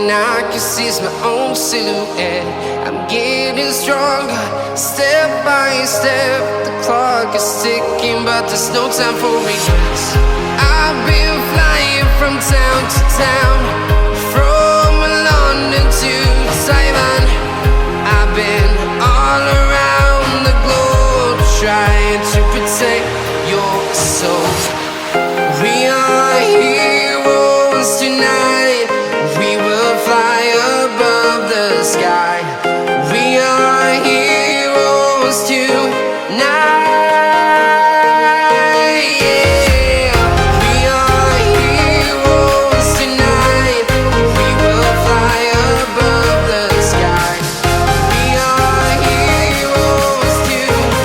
and I can see my own silhouette. I'm getting stronger, step by step. The clock is ticking, but there's no time for regrets. I've been flying from town to town, from London to Taiwan. I've been all around the globe, trying to protect your soul. We are heroes tonight. We will fly above the sky. We are heroes tonight. Yeah. We are heroes tonight. We will fly above the sky. We are heroes tonight.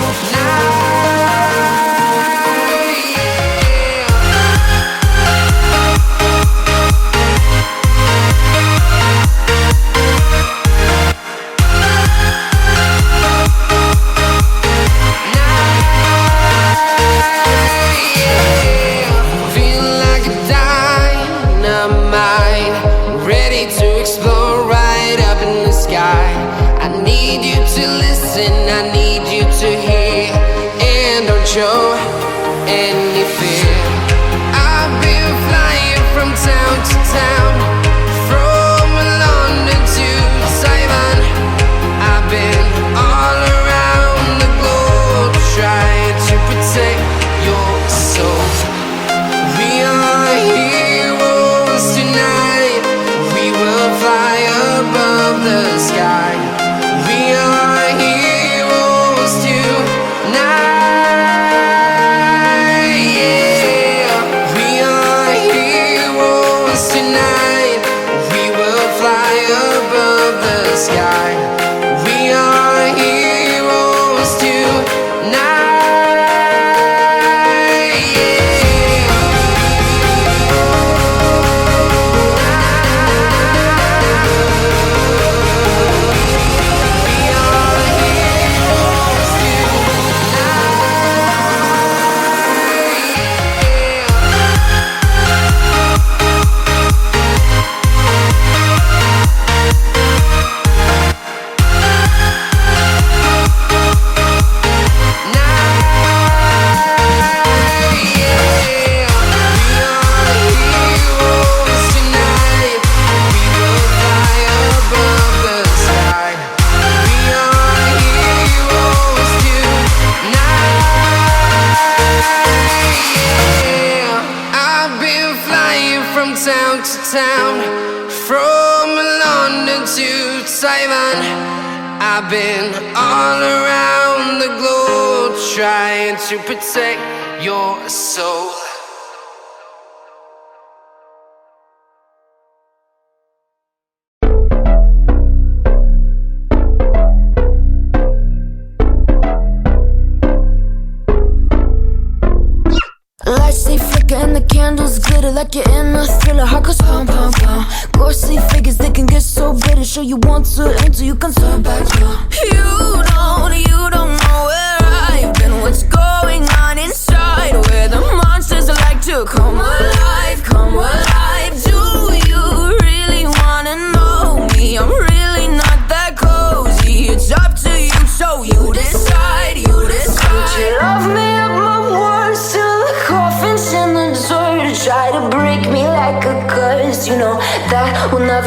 I need you to hear and don't show any fear. I've been flying from town to town, from London to Taiwan. I've been all around the globe, trying to protect your soul. We are heroes tonight. We will fly above the sky. We are heroes tonight. Yeah. We are heroes tonight. We will fly above the sky. We are heroes tonight. Town to town, from London to Taiwan. I've been all around the globe, trying to protect your soul. Lights they flicker and the candles glitter like you're in a thriller. Heart goes pound, pound, pound. Ghostly figures, they can get so bitter. Sure you want to enter, you can turn back now. You don't know where I've been. What's going on inside, where the monsters like to come alive, come alive. Do you really wanna know me? I'm really not that cozy. It's up to you, so you decide, you decide. Would you love me up my words till the coffin's in the dirt? Try to break me like a curse, you know that will never